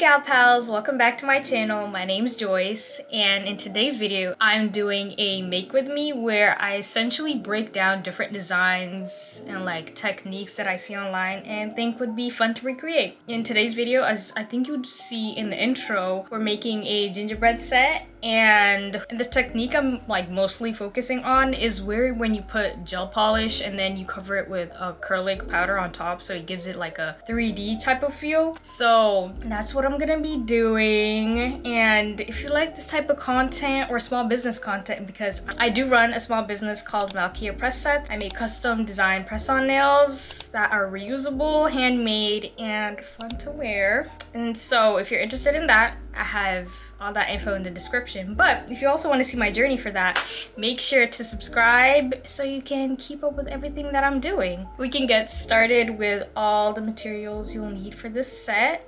gal pals, welcome back to my channel. My name's Joyce, and in today's video I'm doing a make with me where I essentially break down different designs and like techniques that I see online and think would be fun to recreate. In today's video, as I think you'd see in the intro, we're making a gingerbread set, and the technique I'm like mostly focusing on is where when you put gel polish and then you cover it with acrylic powder on top, so it gives it like a 3D type of feel. So that's what I'm gonna be doing. And if you like this type of content or small business content, because I do run a small business called Malkia Press Sets. I make custom design press-on nails that are reusable, handmade, and fun to wear. And so if you're interested in that, I have all that info in the description. But if you also want to see my journey for that, make sure to subscribe so you can keep up with everything that I'm doing. We can get started with all the materials you'll need for this set.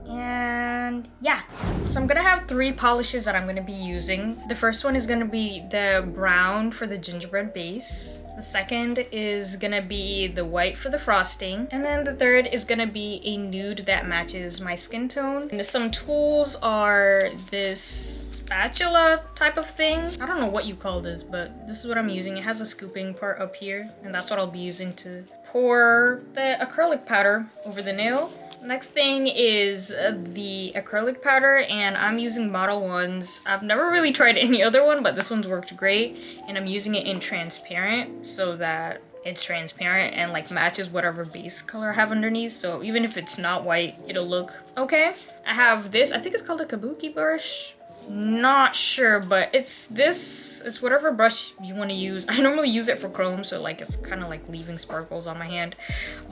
And yeah, so I'm gonna have 3 polishes that I'm gonna be using. The first one is gonna be the brown for the gingerbread base. The second is gonna be the white for the frosting. And then the third is gonna be a nude that matches my skin tone. And some tools are this spatula type of thing. I don't know what you call this, but this is what I'm using. It has a scooping part up here, and that's what I'll be using to pour the acrylic powder over the nail. Next thing is the acrylic powder, and I'm using Model 1s. I've never really tried any other one, but this one's worked great, and I'm using it in transparent so that it's transparent and like matches whatever base color I have underneath. So even if it's not white, it'll look okay. I have this, I think it's called a kabuki brush. Not sure, but it's whatever brush you want to use. I normally use it for chrome, so like it's kind of like leaving sparkles on my hand,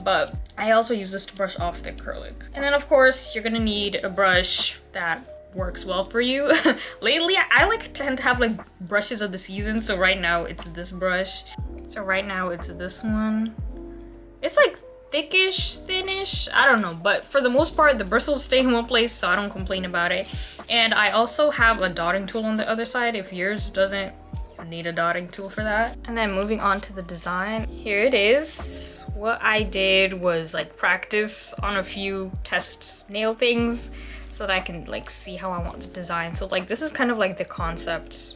but I also use this to brush off the acrylic. And then of course you're gonna need a brush that works well for you. Lately I like tend to have like brushes of the season, so right now it's this brush. So right now it's this one. It's like thickish, thinnish, I don't know, but for the most part the bristles stay in one place, so I don't complain about it. And I also have a dotting tool on the other side. If yours doesn't, you need a dotting tool for that. And then moving on to the design, here it is. What I did was like practice on a few test nail things so that I can like see how I want to design. So like this is kind of like the concept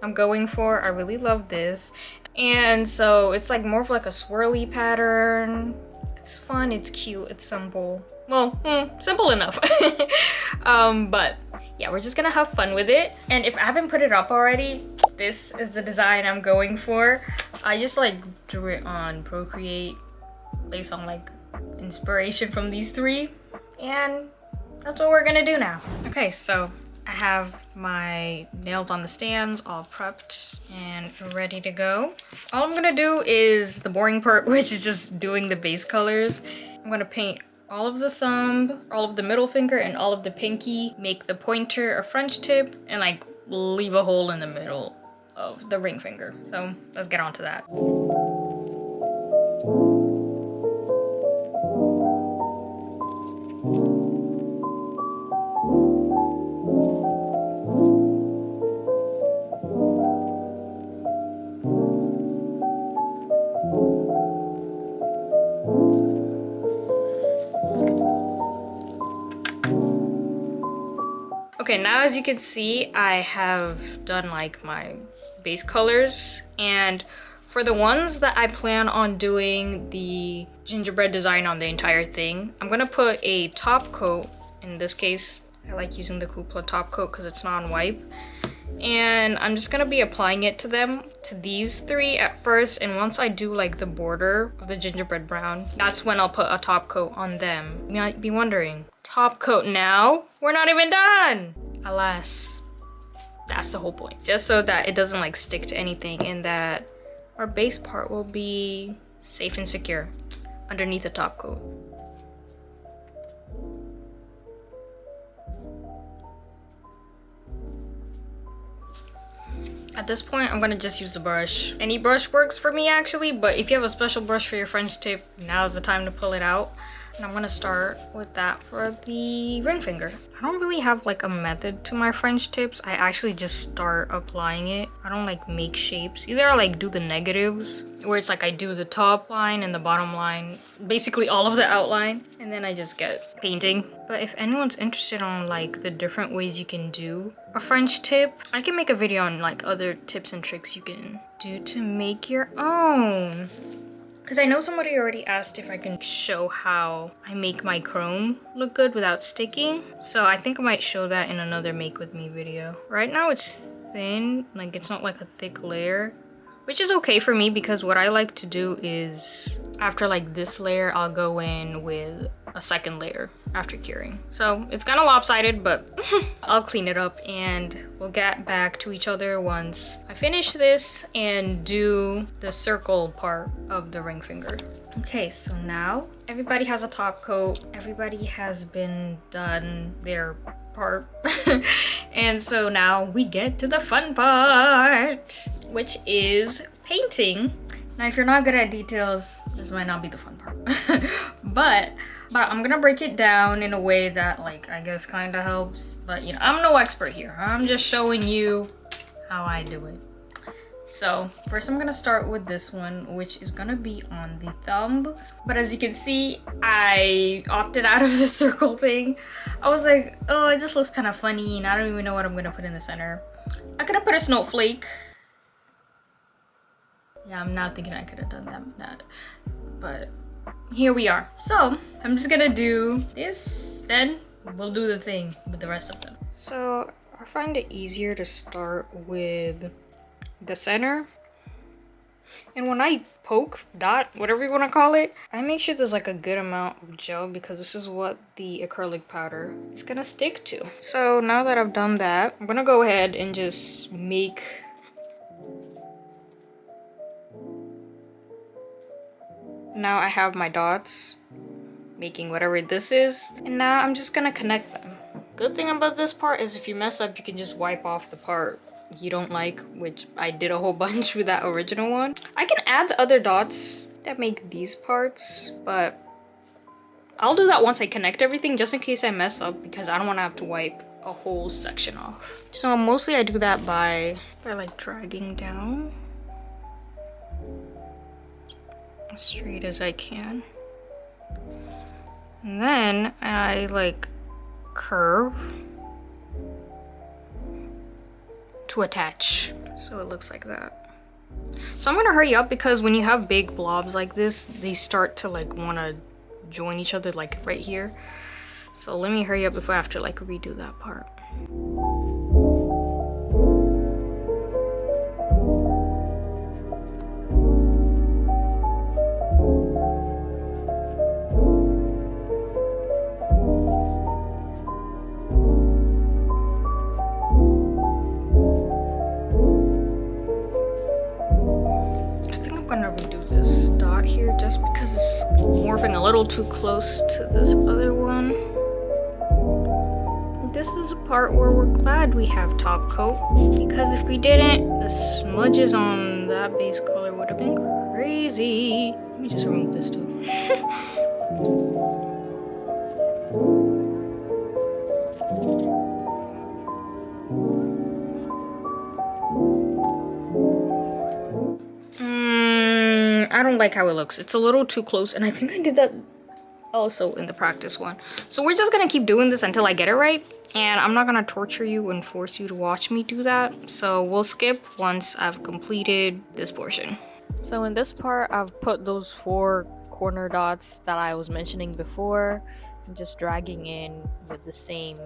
I'm going for. I really love this. And so it's like more of like a swirly pattern. It's fun, it's cute, it's simple. Well, simple enough. But yeah, we're just gonna have fun with it. And if I haven't put it up already, this is the design I'm going for. I just like drew it on Procreate based on like inspiration from these 3. And that's what we're gonna do now. Okay, so I have my nails on the stands all prepped and ready to go. All I'm gonna do is the boring part, which is just doing the base colors. I'm gonna paint all of the thumb, all of the middle finger, and all of the pinky. Make the pointer a French tip and like leave a hole in the middle of the ring finger. So let's get on to that. Okay, now as you can see, I have done like my base colors, and for the ones that I plan on doing the gingerbread design on the entire thing, I'm gonna put a top coat. In this case, I like using the Hoopla top coat because it's non-wipe. And I'm just gonna be applying it to these 3 at first, and once I do like the border of the gingerbread brown, that's when I'll put a top coat on them. You might be wondering, top coat now? We're not even done! Alas, that's the whole point. Just so that it doesn't like stick to anything, and that our base part will be safe and secure underneath the top coat. At this point, I'm gonna just use the brush. Any brush works for me actually, but if you have a special brush for your French tip, now's the time to pull it out. And I'm gonna start with that for the ring finger. I don't really have like a method to my French tips. I actually just start applying it. I don't like make shapes. Either I like do the negatives, where it's like I do the top line and the bottom line, basically all of the outline, and then I just get painting. But if anyone's interested on like the different ways you can do a French tip, I can make a video on like other tips and tricks you can do to make your own. Because I know somebody already asked if I can show how I make my chrome look good without sticking. So I think I might show that in another make with me video. Right now it's thin, like it's not like a thick layer, which is okay for me because what I like to do is after like this layer, I'll go in with a second layer after curing. So it's kind of lopsided, but I'll clean it up and we'll get back to each other once I finish this and do the circle part of the ring finger. Okay, so now everybody has a top coat. Everybody has been done their part. And so now we get to the fun part, which is painting. Now, if you're not good at details, this might not be the fun part. but I'm gonna break it down in a way that like I guess kind of helps. But you know, I'm no expert here. I'm just showing you how I do it. So first I'm gonna start with this one, which is gonna be on the thumb. But as you can see, I opted out of the circle thing. I was like, oh, it just looks kind of funny and I don't even know what I'm gonna put in the center. I could have put a snowflake. Yeah, I'm not thinking I could have done that, but here we are. So I'm just gonna do this, then we'll do the thing with the rest of them. So I find it easier to start with the center. And when I poke, dot, whatever you want to call it, I make sure there's like a good amount of gel because this is what the acrylic powder is gonna stick to. So now that I've done that, I'm gonna go ahead and just make now I have my dots making whatever this is, and now I'm just gonna connect them. Good thing about this part is if you mess up, you can just wipe off the part you don't like, which I did a whole bunch with that original one. I can add the other dots that make these parts, but I'll do that once I connect everything just in case I mess up because I don't want to have to wipe a whole section off. So mostly I do that by like dragging down as straight as I can. And then I like curve to attach. So it looks like that. So I'm gonna hurry up because when you have big blobs like this, they start to like wanna join each other like right here. So let me hurry up if I have to like redo that part. Just because it's morphing a little too close to this other one. This is a part where we're glad we have top coat, because if we didn't, the smudges on that base color would have been crazy. Let me just remove this too. I don't like how it looks. It's a little too close, and I think I did that also in the practice one. So we're just gonna keep doing this until I get it right, and I'm not gonna torture you and force you to watch me do that. So we'll skip once I've completed this portion. So in this part, I've put those 4 corner dots that I was mentioning before, and just dragging in with the same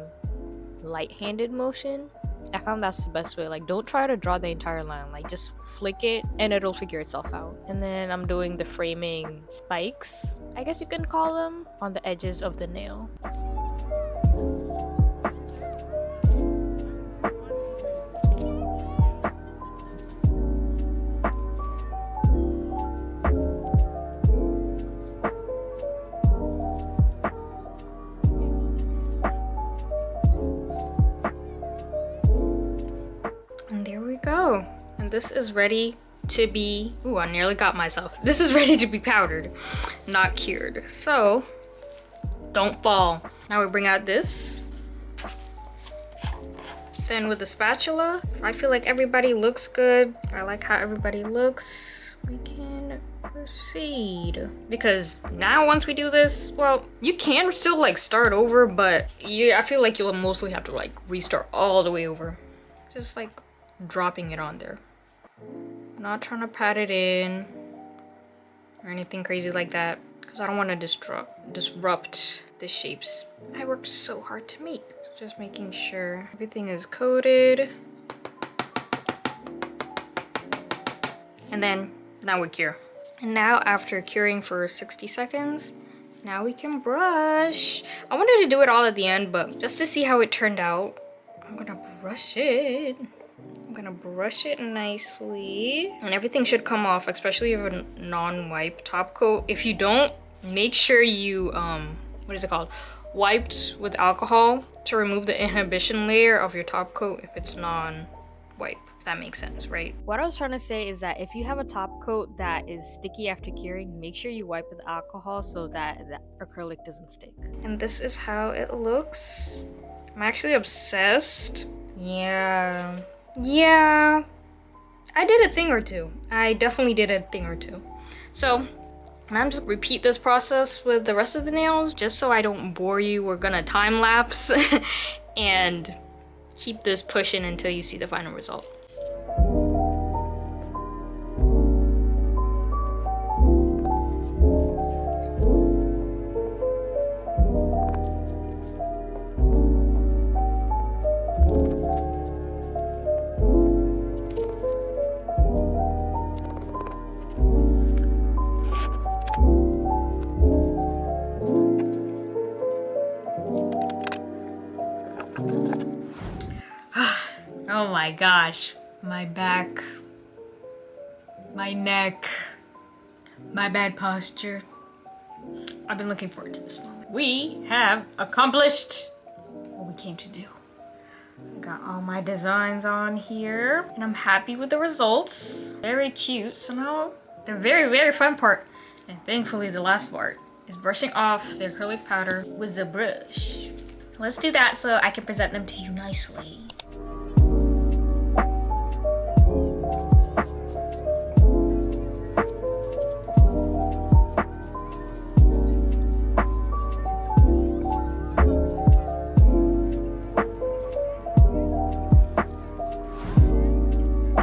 light-handed motion. I found that's the best way. Like, don't try to draw the entire line, like just flick it and it'll figure itself out. And then I'm doing the framing spikes, I guess you can call them, on the edges of the nail. Go. And this is ready to be, ooh, I nearly got myself. This is ready to be powdered, not cured. So don't fall. Now we bring out this. Then with the spatula, I feel like everybody looks good. I like how everybody looks. We can proceed. Because now once we do this, well, you can still like start over, but I feel like you'll mostly have to like restart all the way over. Just like dropping it on there. Not trying to pat it in or anything crazy like that, because I don't want to disrupt the shapes I worked so hard to make. So just making sure everything is coated. And then now we cure. And now after curing for 60 seconds, now we can brush. I wanted to do it all at the end, but just to see how it turned out, I'm gonna brush it. I'm gonna brush it nicely. And everything should come off, especially if a non-wipe top coat. If you don't, make sure you, what is it called? Wiped with alcohol to remove the inhibition layer of your top coat if it's non-wipe. If that makes sense, right? What I was trying to say is that if you have a top coat that is sticky after curing, make sure you wipe with alcohol so that the acrylic doesn't stick. And this is how it looks. I'm actually obsessed. Yeah, I did a thing or two. I definitely did a thing or two. So I'm just repeat this process with the rest of the nails just so I don't bore you. We're gonna time lapse and keep this pushing until you see the final result. Oh my gosh, my back, my neck, my bad posture. I've been looking forward to this moment. We have accomplished what we came to do. I got all my designs on here and I'm happy with the results. Very cute. So now the very, very fun part, and thankfully the last part, is brushing off the acrylic powder with the brush. So let's do that so I can present them to you nicely.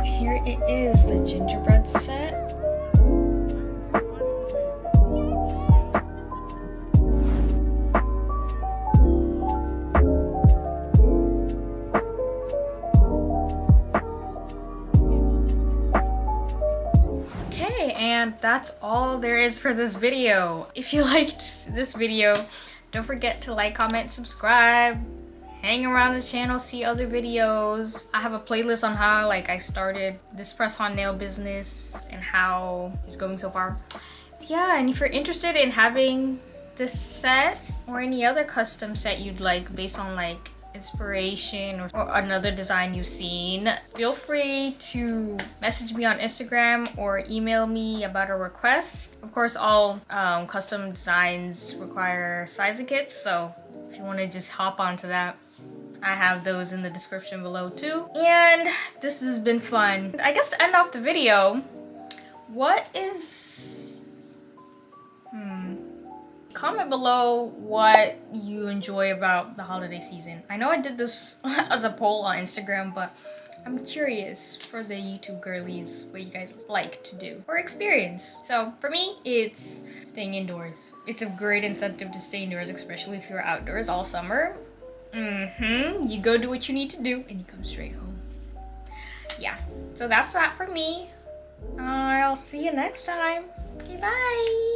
Here it is, the gingerbread set. Okay, and that's all there is for this video. If you liked this video, don't forget to like, comment, subscribe. Hang around the channel, see other videos. I have a playlist on how I started this press-on nail business and how it's going so far. Yeah, and if you're interested in having this set or any other custom set you'd like based on inspiration or another design you've seen, feel free to message me on Instagram or email me about a request. Of course, all custom designs require sizing kits, so if you want to just hop onto that, I have those in the description below too. And this has been fun. I guess to end off the video, what is... Comment below what you enjoy about the holiday season. I know I did this as a poll on Instagram, but I'm curious for the YouTube girlies what you guys like to do or experience. So for me, it's staying indoors. It's a great incentive to stay indoors, especially if you're outdoors all summer. You go do what you need to do and you come straight home. Yeah, so that's that for me. I'll see you next time. Okay, bye.